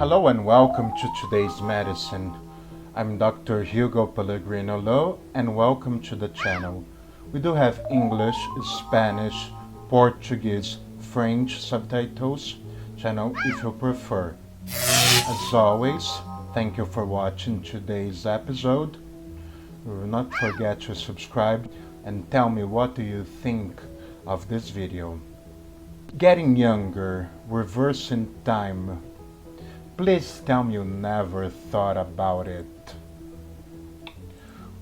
Hello and welcome to today's medicine. I'm Dr. Hugo Pellegrino Low and welcome to the channel. We do have English, Spanish, Portuguese, French subtitles channel if you prefer. As always, thank you for watching today's episode. Do not forget to subscribe and tell me what do you think of this video. Getting younger, reversing time. Please tell me you never thought about it.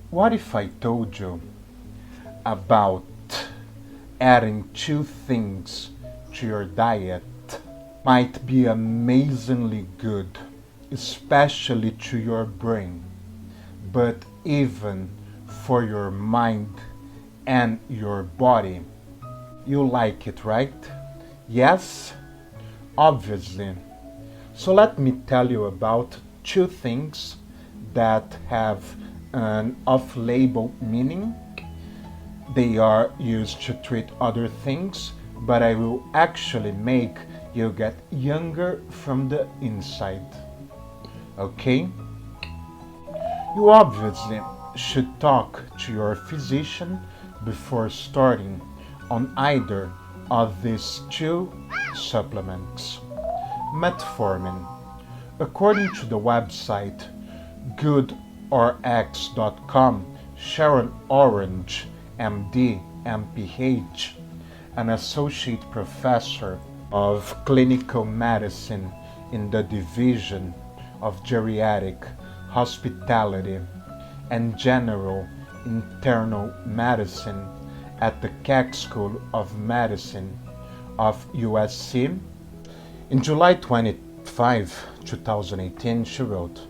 What if I told you about adding 2 things to your diet? Might be amazingly good, especially to your brain, but even for your mind and your body. You like it, right? Yes? Obviously. So let me tell you about 2 things that have an off-label meaning. They are used to treat other things, but I will actually make you get younger from the inside. Okay? You obviously should talk to your physician before starting on either of these 2 supplements. Metformin. According to the website goodrx.com, Sharon Orange, MD, MPH, an associate professor of clinical medicine in the Division of Geriatric Hospitality and General Internal Medicine at the Keck School of Medicine of USC. In July 25, 2018, she wrote,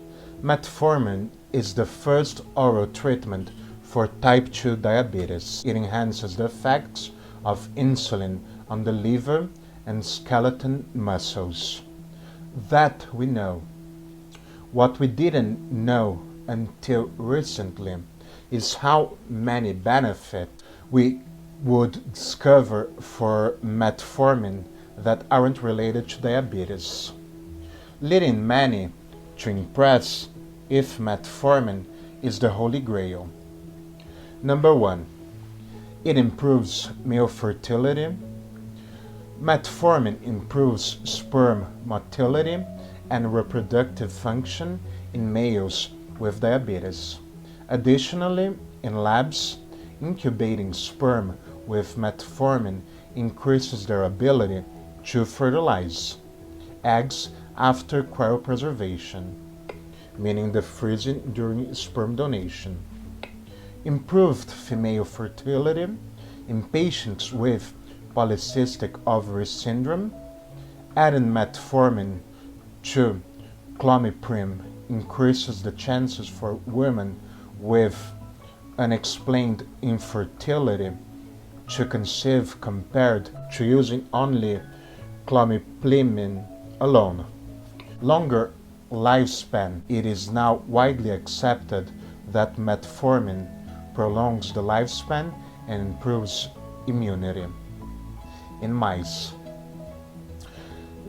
Metformin is the first oral treatment for type 2 diabetes. It enhances the effects of insulin on the liver and skeletal muscles. That we know. What we didn't know until recently is how many benefits we would discover for metformin that aren't related to diabetes, leading many to impress if metformin is the holy grail. Number 1. It improves male fertility. Metformin improves sperm motility and reproductive function in males with diabetes. Additionally, in labs, incubating sperm with metformin increases their ability to fertilize eggs after cryopreservation, meaning the freezing during sperm donation. Improved female fertility in patients with polycystic ovary syndrome. Adding metformin to clomiprim increases the chances for women with unexplained infertility to conceive compared to using only clomiprim alone. Longer lifespan. It is now widely accepted that metformin prolongs the lifespan and improves immunity in mice.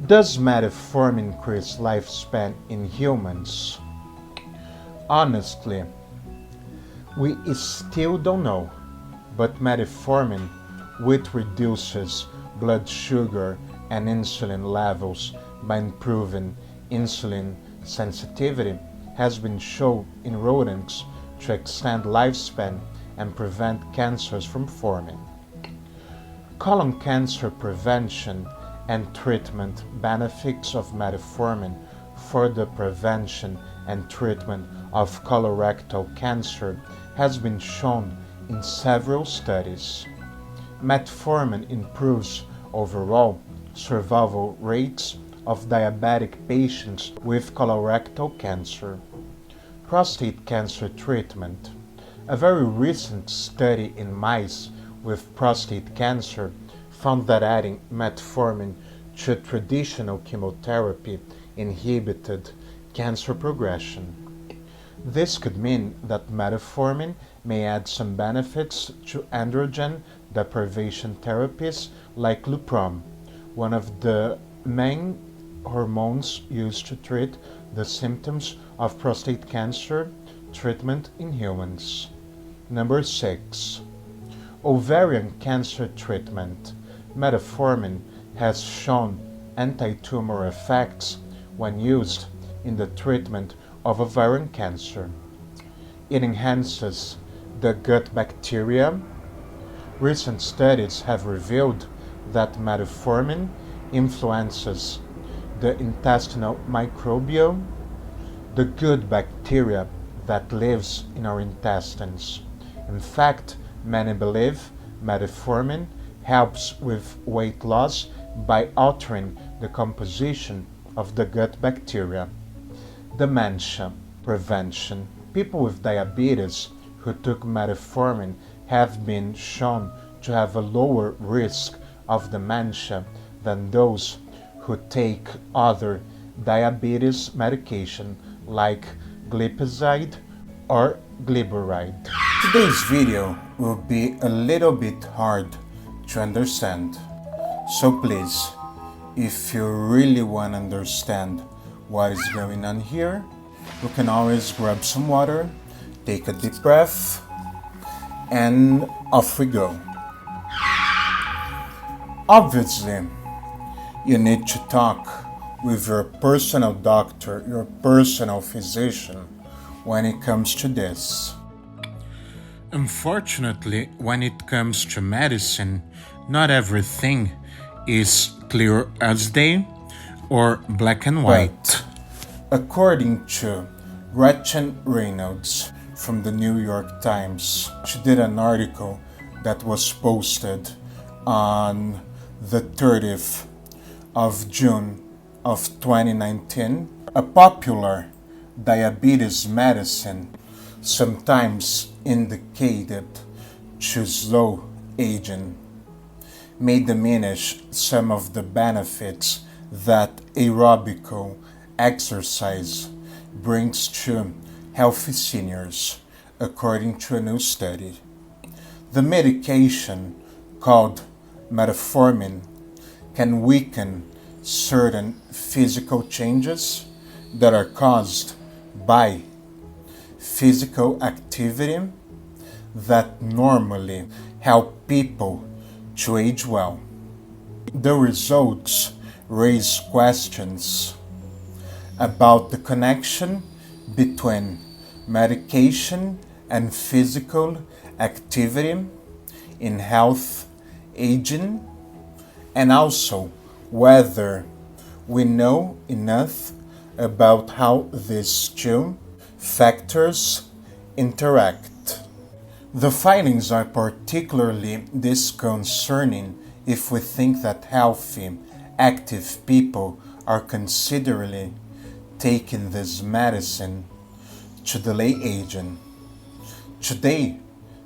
Does metformin increase lifespan in humans? Honestly, we still don't know, but metformin, which reduces blood sugar and insulin levels by improving insulin sensitivity, has been shown in rodents to extend lifespan and prevent cancers from forming. Colon cancer prevention and treatment benefits of metformin for the prevention and treatment of colorectal cancer has been shown in several studies. Metformin improves overall survival rates of diabetic patients with colorectal cancer. Prostate cancer treatment. A very recent study in mice with prostate cancer found that adding metformin to traditional chemotherapy inhibited cancer progression. This could mean that metformin may add some benefits to androgen deprivation therapies like Lupron, one of the main hormones used to treat the symptoms of prostate cancer, treatment in humans. Number 6. Ovarian cancer treatment. Metformin has shown anti-tumor effects when used in the treatment of ovarian cancer. It enhances the gut bacteria. Recent studies have revealed that metformin influences the intestinal microbiome, the good bacteria that lives in our intestines. In fact, many believe metformin helps with weight loss by altering the composition of the gut bacteria. Dementia Prevention. People with diabetes who took metformin have been shown to have a lower risk of dementia than those who take other diabetes medication like glipizide or glyburide. Today's video will be a little bit hard to understand, so please, if you really want to understand what is going on here, you can always grab some water, take a deep breath, and off we go. Obviously, you need to talk with your personal doctor, your personal physician, when it comes to this. Unfortunately, when it comes to medicine, not everything is clear as day or black and white. But, according to Gretchen Reynolds from the New York Times, she did an article that was posted on the 30th of June of 2019. A popular diabetes medicine, sometimes indicated to slow aging, may diminish some of the benefits that aerobical exercise brings to healthy seniors, according to a new study. The medication, called metformin, can weaken certain physical changes that are caused by physical activity that normally help people to age well. The results raise questions about the connection between medication and physical activity in health, aging, and also whether we know enough about how these two factors interact. The findings are particularly disconcerting if we think that healthy, active people are considerably taking this medicine to delay aging. Today,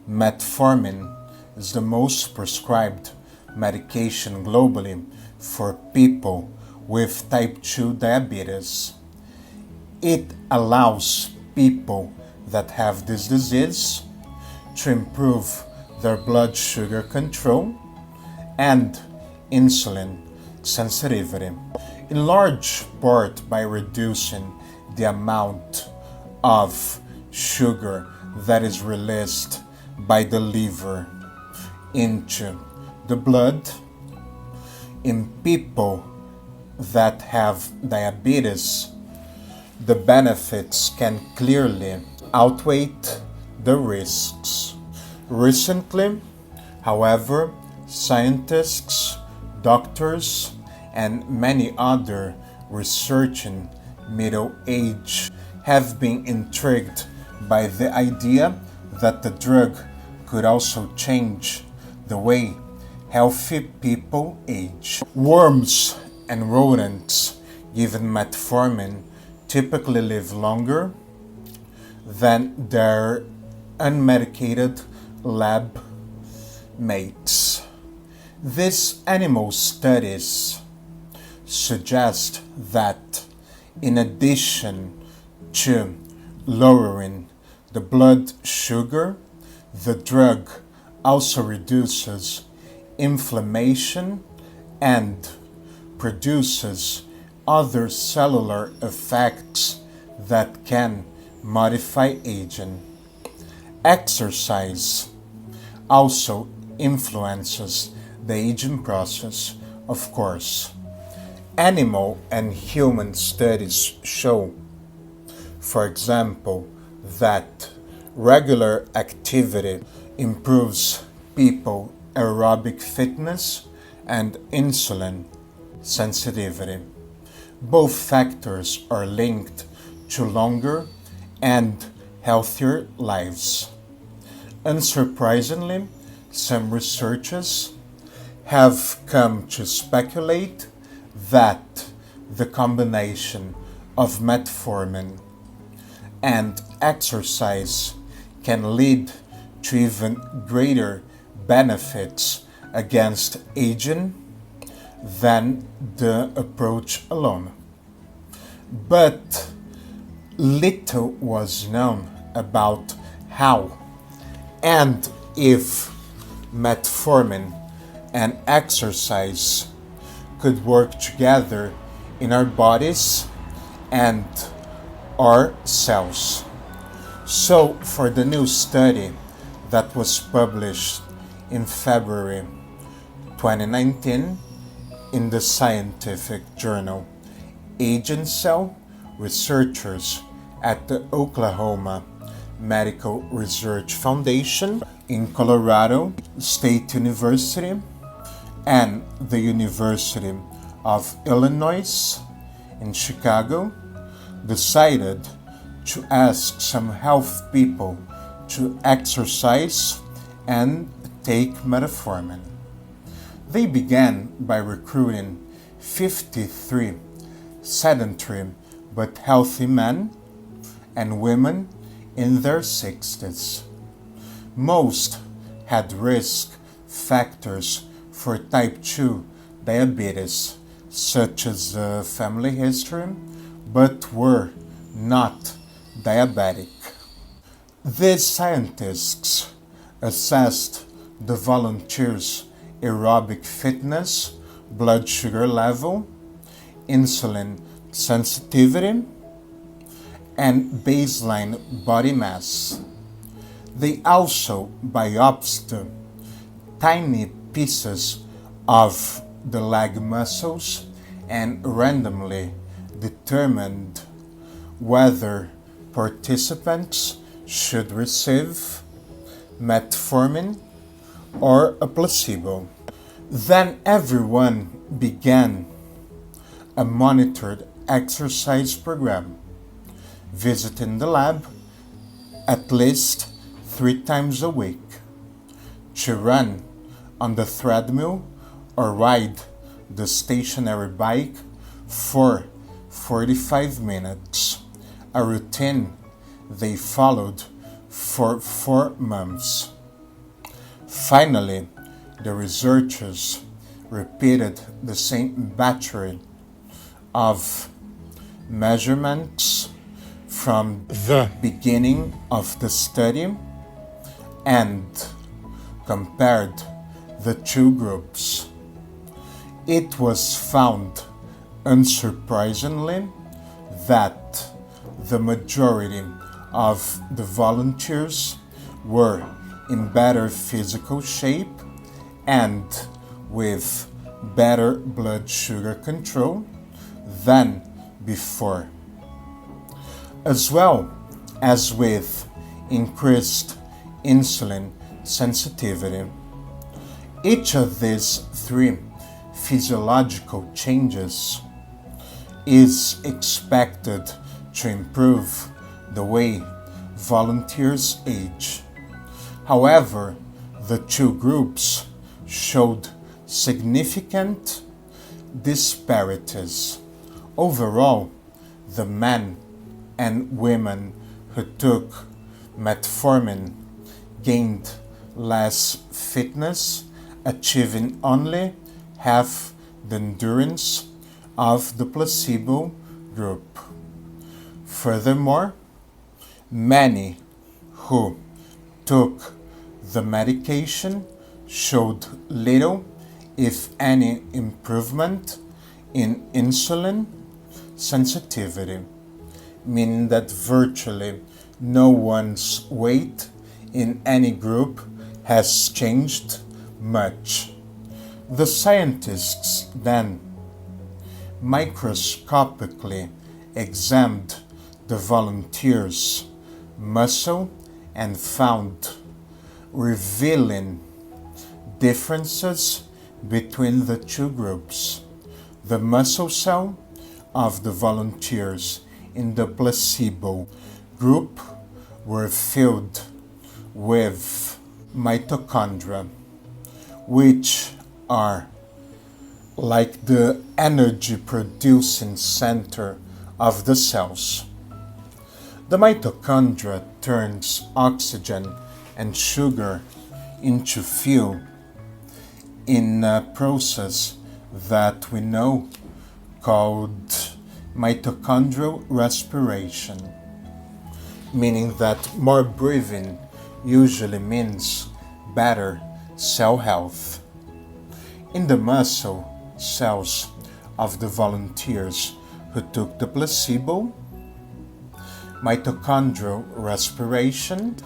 metformin is the most prescribed medication globally for people with type 2 diabetes. It allows people that have this disease to improve their blood sugar control and insulin sensitivity, in large part by reducing the amount of sugar that is released by the liver into the blood. In people that have diabetes, the benefits can clearly outweigh the risks. Recently, however, scientists, doctors, and many other researching middle age have been intrigued by the idea that the drug could also change the way healthy people age. Worms and rodents given metformin typically live longer than their unmedicated lab mates. These animal studies suggest that in addition to lowering the blood sugar, the drug also reduces inflammation and produces other cellular effects that can modify aging. Exercise also influences the aging process, of course. Animal and human studies show, for example, that regular activity improves people aerobic fitness and insulin sensitivity. Both factors are linked to longer and healthier lives. Unsurprisingly, some researchers have come to speculate that the combination of metformin and exercise can lead to even greater benefits against aging than the approach alone. But little was known about how and if metformin and exercise could work together in our bodies and our cells. So, for the new study that was published in February 2019 in the scientific journal Aging Cell, researchers at the Oklahoma Medical Research Foundation in Colorado State University and the University of Illinois in Chicago decided to ask some health people to exercise and take metformin. They began by recruiting 53 sedentary but healthy men and women in their 60s. Most had risk factors for type 2 diabetes, such as family history, but were not diabetic. These scientists assessed the volunteers' aerobic fitness, blood sugar level, insulin sensitivity, and baseline body mass. They also biopsied tiny pieces of the leg muscles and randomly determined whether participants should receive metformin or a placebo. Then everyone began a monitored exercise program, visiting the lab at least 3 times a week, to run on the treadmill or ride the stationary bike for 45 minutes, a routine they followed for 4 months. Finally, the researchers repeated the same battery of measurements from the beginning of the study and compared the two groups. It was found, unsurprisingly, that the majority of the volunteers were in better physical shape and with better blood sugar control than before, as well as with increased insulin sensitivity. Each of these 3 physiological changes is expected to improve the way volunteers age. However, the 2 groups showed significant disparities. Overall, the men and women who took metformin gained less fitness, achieving only half the endurance of the placebo group. Furthermore, many who took the medication showed little, if any, improvement in insulin sensitivity, meaning that virtually no one's weight in any group has changed much. The scientists then microscopically examined the volunteers' muscle and found revealing differences between the two groups. The muscle cells of the volunteers in the placebo group were filled with mitochondria, which are like the energy producing center of the cells. The mitochondria turns oxygen and sugar into fuel in a process that we know called mitochondrial respiration, meaning that more breathing usually means better cell health. In the muscle cells of the volunteers who took the placebo, mitochondrial respiration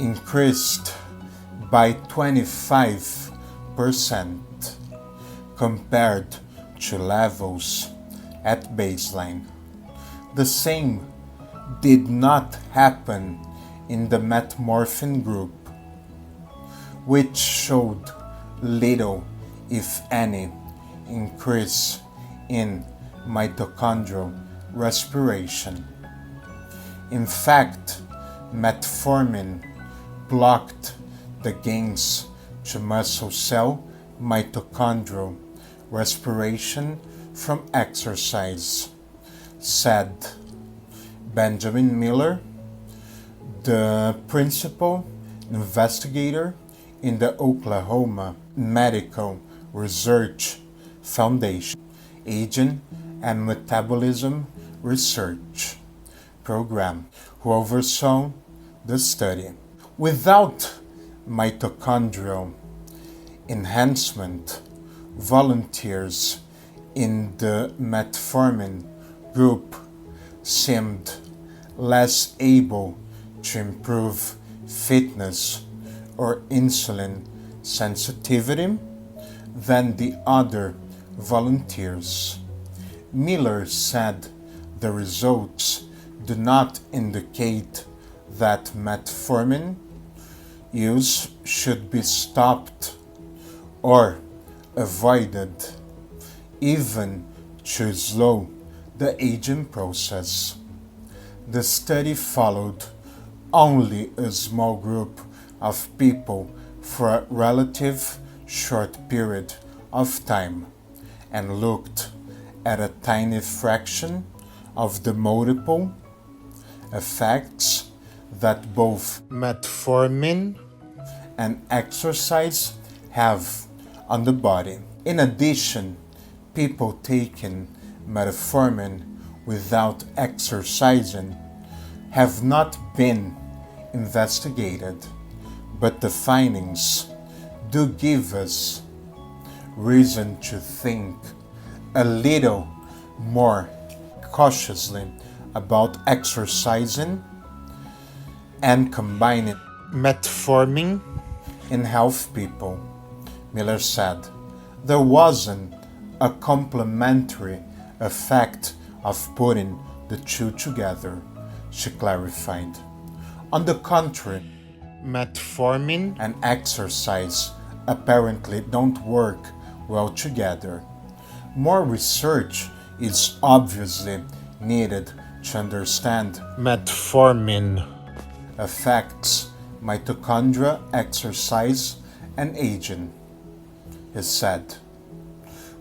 increased by 25% compared to levels at baseline. The same did not happen in the metformin group, which showed little, if any, increase in mitochondrial respiration. In fact, metformin blocked the gains to muscle cell mitochondrial respiration from exercise, said Benjamin Miller, the principal investigator in the Oklahoma Medical Research Foundation Aging and Metabolism Research Program, who oversaw the study. Without mitochondrial enhancement, volunteers in the metformin group seemed less able to improve fitness or insulin sensitivity than the other volunteers. Miller said the results do not indicate that metformin use should be stopped or avoided, even to slow the aging process. The study followed only a small group of people for a relative short period of time and looked at a tiny fraction of the multiple effects that both metformin and exercise have on the body. In addition, people taking metformin without exercising have not been investigated, but the findings do give us reason to think a little more cautiously about exercising and combining metformin in healthy people. Miller said there wasn't a complementary effect of putting the two together, she clarified. On the contrary, metformin and exercise apparently don't work well together. More research is obviously needed to understand metformin affects mitochondria, exercise, and aging, he said.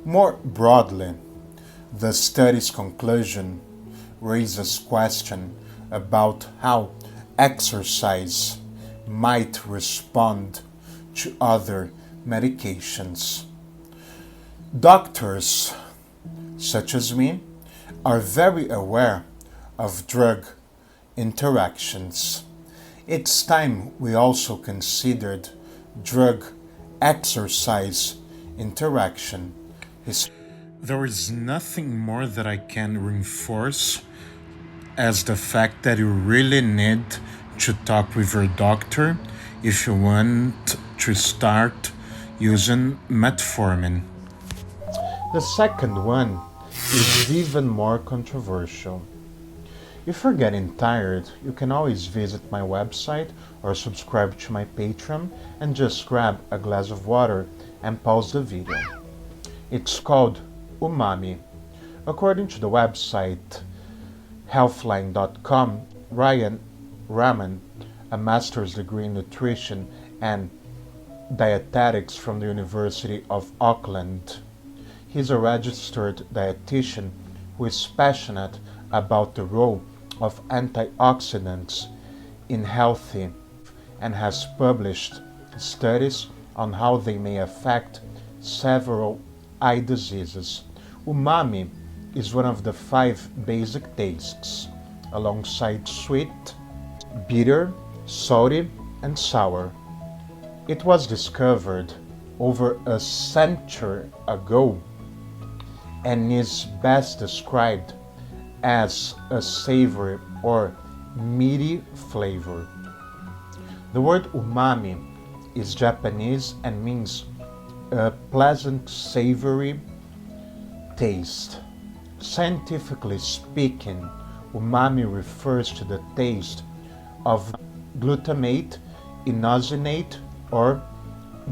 More broadly, the study's conclusion raises questions about how exercise might respond to other medications. Doctors, such as me, are very aware of drug interactions. It's time we also considered drug exercise interaction. There is nothing more that I can reinforce as the fact that you really need to talk with your doctor if you want to start using metformin. The second one is even more controversial. If you're getting tired, you can always visit my website or subscribe to my Patreon and just grab a glass of water and pause the video. It's called Umami. According to the website healthline.com, Ryan Raman, a master's degree in nutrition and dietetics from the University of Auckland. He's a registered dietitian who is passionate about the role of antioxidants in healthy and has published studies on how they may affect several eye diseases. Umami is one of the 5 basic tastes, alongside sweet, bitter, salty, and sour. It was discovered over a century ago and is best described as a savory or meaty flavor. The word umami is Japanese and means a pleasant savory taste. Scientifically speaking, umami refers to the taste of glutamate, inosinate, or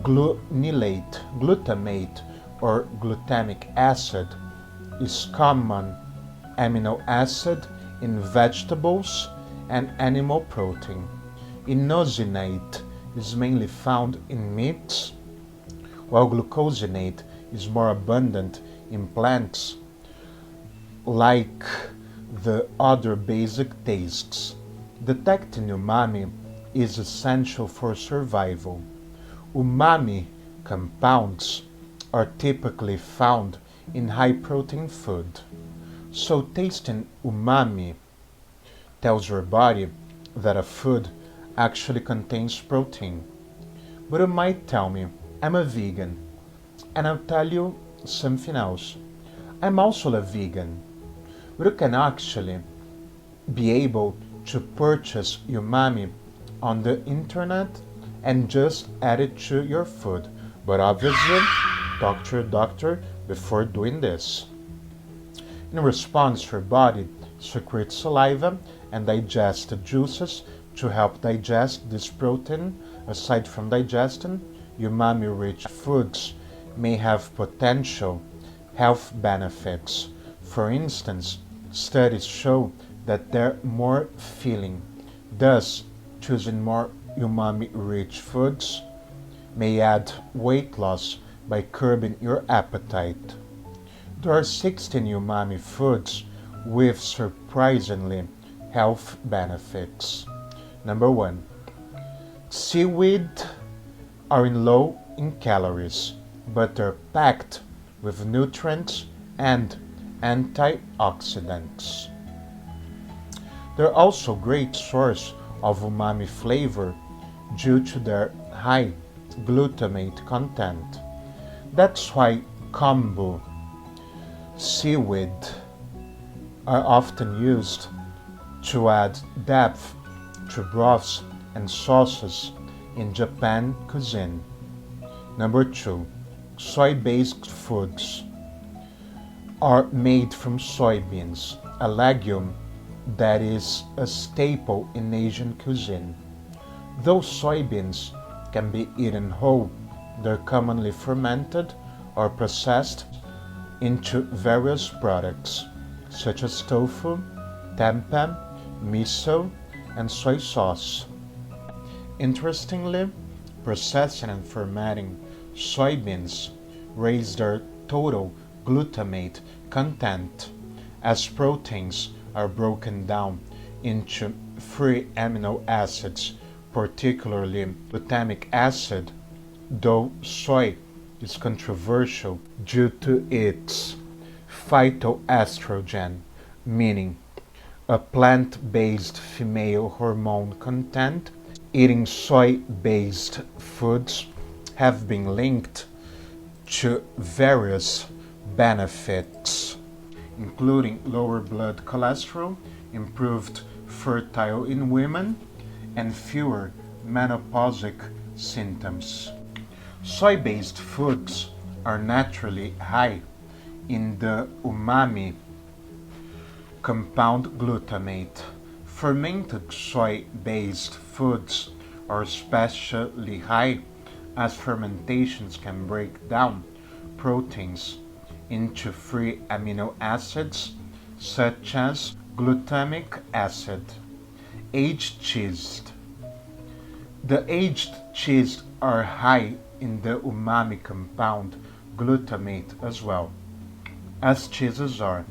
glutamate or glutamic acid is common amino acid in vegetables and animal protein. Inosinate is mainly found in meats, while glucosinate is more abundant in plants like the other basic tastes. Detecting umami is essential for survival. Umami compounds are typically found in high-protein food. So tasting umami tells your body that a food actually contains protein. But you might tell me, I'm a vegan, and I'll tell you something else. I'm also a vegan. But you can actually be able to purchase umami on the internet and just add it to your food. But obviously, talk to your doctor before doing this. In response, your body secretes saliva and digests the juices to help digest this protein. Aside from digestion, umami-rich foods may have potential health benefits. For instance, studies show that they're more filling. Thus, choosing more umami-rich foods may add weight loss by curbing your appetite. There are 16 umami foods with surprisingly health benefits. Number 1. Seaweed are low in calories, but they're packed with nutrients and antioxidants. They're also a great source of umami flavor due to their high glutamate content. That's why kombu seaweed are often used to add depth to broths and sauces in Japan cuisine. Number 2. Soy-based foods are made from soybeans, a legume that is a staple in Asian cuisine. Though soybeans can be eaten whole, they're commonly fermented or processed into various products such as tofu, tempeh, miso, and soy sauce. Interestingly, processing and fermenting soybeans raise their total glutamate content as proteins are broken down into free amino acids, particularly glutamic acid, though soy is controversial due to its phytoestrogen, meaning a plant-based female hormone content. Eating soy-based foods have been linked to various benefits, including lower blood cholesterol, improved fertility in women, and fewer menopausic symptoms. Soy-based foods are naturally high in the umami compound glutamate. Fermented soy-based foods are especially high as fermentations can break down proteins into free amino acids such as glutamic acid. Aged cheese. The aged cheese are high in the umami compound glutamate as well, as cheeses are.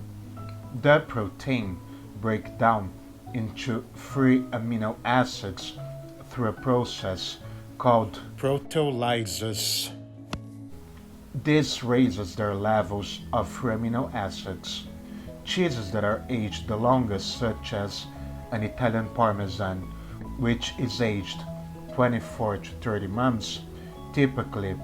The protein break down into free amino acids through a process called proteolysis. This raises their levels of free amino acids. Cheeses that are aged the longest, such as an Italian Parmesan, which is aged 24 to 30 months, typically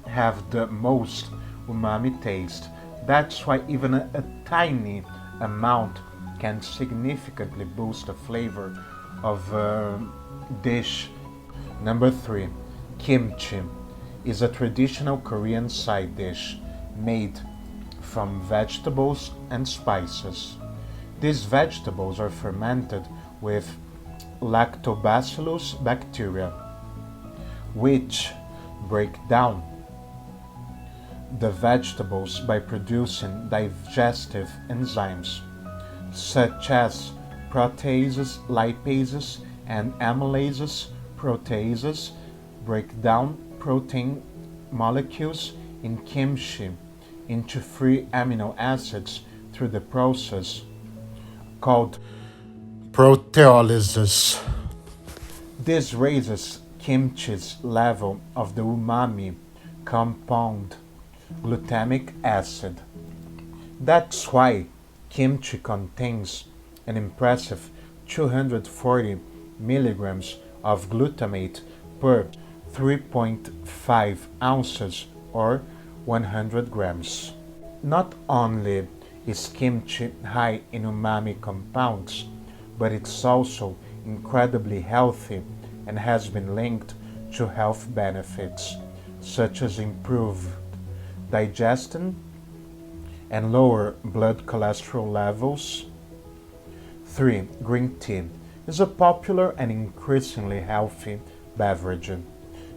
have the most umami taste. That's why even a tiny amount can significantly boost the flavor of a dish. Number 3. Kimchi is a traditional Korean side dish made from vegetables and spices. These vegetables are fermented with lactobacillus bacteria, which break down the vegetables by producing digestive enzymes such as proteases, lipases, and amylases. Proteases break down protein molecules in kimchi into free amino acids through the process called proteolysis. This raises kimchi's level of the umami compound glutamic acid. That's why kimchi contains an impressive 240 milligrams of glutamate per 3.5 ounces or 100 grams. Not only is kimchi high in umami compounds, but it's also incredibly healthy and has been linked to health benefits such as improved digestion and lower blood cholesterol levels. 3. Green tea is a popular and increasingly healthy beverage.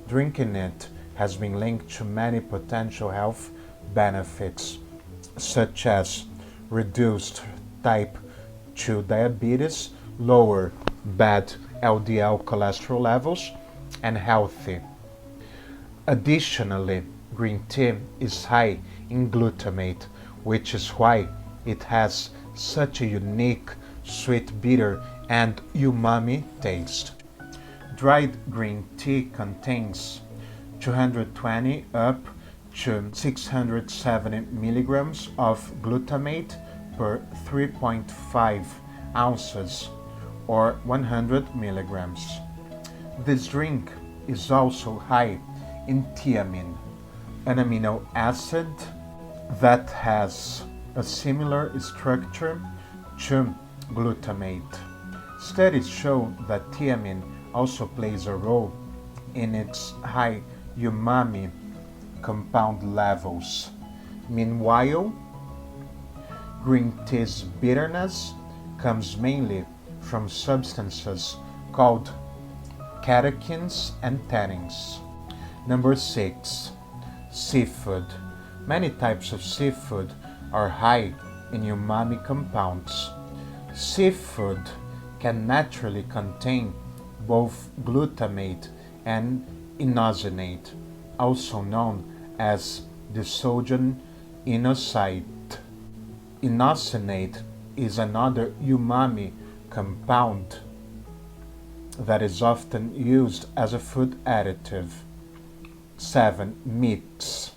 Drinking it has been linked to many potential health benefits, such as reduced type 2 diabetes, lower bad LDL cholesterol levels, and healthy. Additionally, green tea is high in glutamate, which is why it has such a unique sweet, bitter, and umami taste. Dried green tea contains 220 up to 670 milligrams of glutamate per 3.5 ounces or 100 milligrams. This drink is also high in thiamine, an amino acid that has a similar structure to glutamate. Studies show that thiamine also plays a role in its high umami compound levels. Meanwhile, green tea's bitterness comes mainly from substances called catechins and tannins. Number 6. Seafood. Many types of seafood are high in umami compounds. Seafood can naturally contain both glutamate and inosinate, also known as disodium inosite. Inosinate is another umami compound that is often used as a food additive. 7. Meats.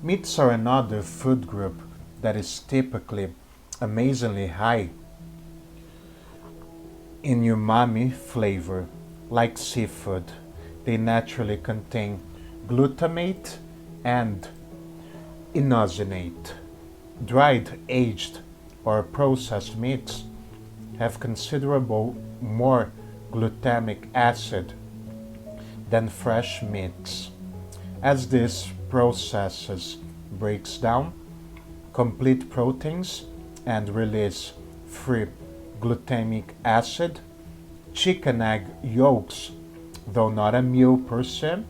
Meats are another food group that is typically amazingly high in umami flavor. Like seafood, they naturally contain glutamate and inosinate. Dried, aged, or processed meats have considerable more glutamic acid than fresh meats. As this processes breaks down complete proteins and release free glutamic acid, chicken egg yolks, though not a meal per se,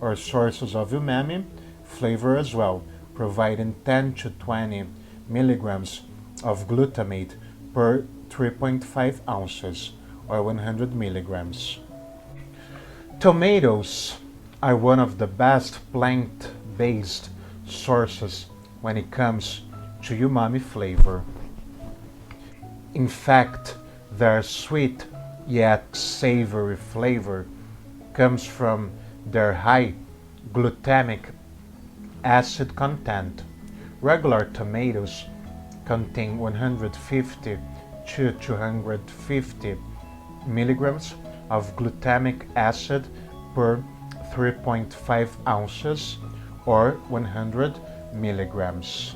are sources of umami flavor as well, providing 10 to 20 milligrams of glutamate per 3.5 ounces or 100 milligrams. Tomatoes are one of the best plant-based sources when it comes to umami flavor. In fact, their sweet yet savory flavor comes from their high glutamic acid content. Regular tomatoes contain 150 to 250 milligrams of glutamic acid per 3.5 ounces or 100 milligrams.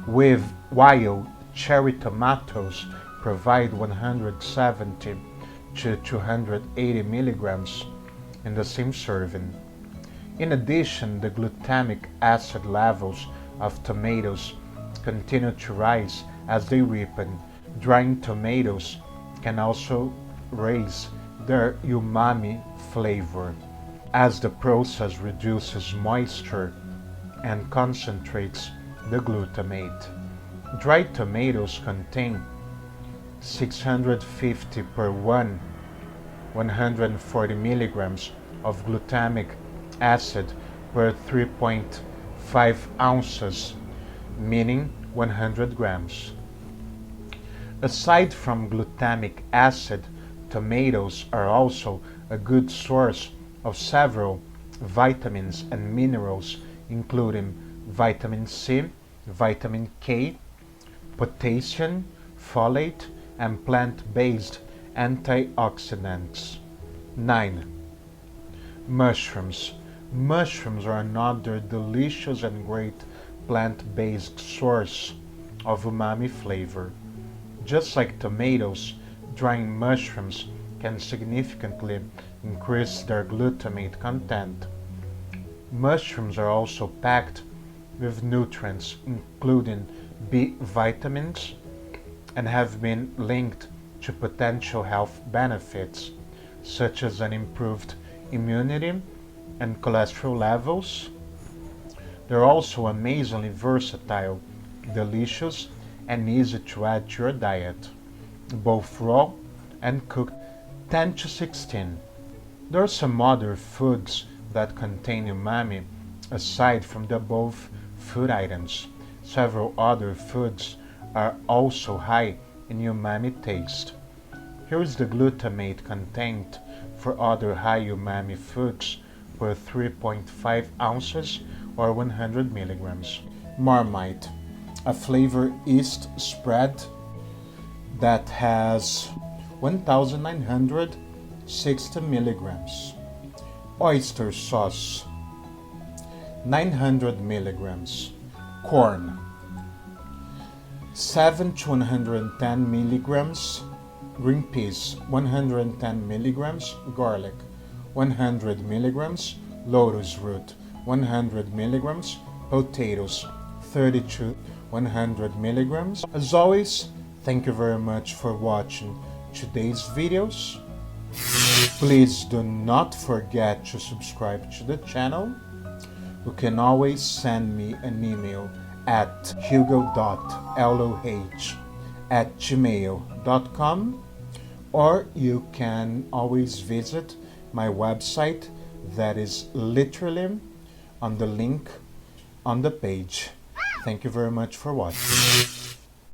While cherry tomatoes provide 170 to 280 milligrams in the same serving. In addition, the glutamic acid levels of tomatoes continue to rise as they ripen. Drying tomatoes can also raise their umami flavor, as the process reduces moisture and concentrates the glutamate. Dried tomatoes contain 650 per 140 milligrams of glutamic acid per 3.5 ounces, meaning 100 grams. Aside from glutamic acid, tomatoes are also a good source of several vitamins and minerals, including vitamin C, vitamin K, potassium, folate, and plant-based antioxidants. 9. Mushrooms. Mushrooms are another delicious and great plant-based source of umami flavor. Just like tomatoes, drying mushrooms can significantly increase their glutamate content. Mushrooms are also packed with nutrients, including B vitamins, and have been linked to potential health benefits, such as an improved immunity and cholesterol levels. They're also amazingly versatile, delicious, and easy to add to your diet, both raw and cooked. 10 to 16. There are some other foods that contain umami aside from the above food items. Several other foods are also high in umami taste. Here is the glutamate content for other high umami foods per 3.5 ounces or 100 milligrams. Marmite, a flavor yeast spread that has 1,960 milligrams. Oyster sauce, 900 milligrams. Corn, 7 to 110 milligrams. Green peas, 110 milligrams. Garlic, 100 milligrams. Lotus root, 100 milligrams. Potatoes, 30 to 100 milligrams. As always, thank you very much for watching today's videos. Please do not forget to subscribe to the channel. You can always send me an email at hugo.loh@gmail.com, or you can always visit my website that is literally on the link on the page. Thank you very much for watching.